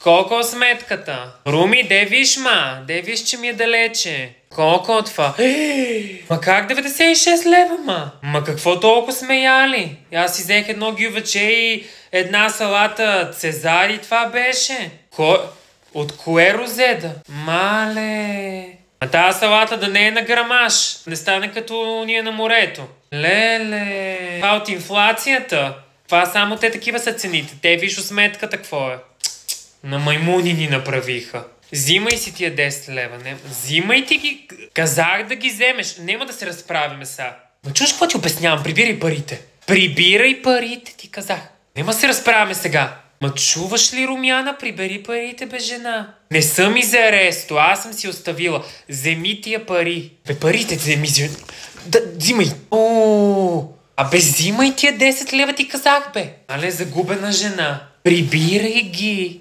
Колко е сметката? Руми, де виж, де виж, че ми е далече. Колко от това? Ма как 96 лева, Ма какво толкова сме яли? Аз си взех едно гювече и една салата Цезар и това беше. От кое розеда? Мале. А тази салата да не е на грамаж. Не стане като ние на морето. Леле. Това от инфлацията. Това само те такива са цените. Те виж сметката какво е. На маймуни ни направиха. Взимай си тия 10 лева. Не. Взимай ти ги. Казах да ги вземеш. Нема да се разправиме сега. Ма чуш какво ти обяснявам? Прибирай парите. Прибирай парите, ти казах. Нема се разправяме сега. Ма чуваш ли, Румяна? Прибери парите, бе, жена. Не съм ми за аресто. Аз съм си оставила. Вземи тия пари. Бе, парите вземи. Да, взимай. Абе, взимай тия 10 лева, ти казах, бе. Але загубена жена. Прибирай ги.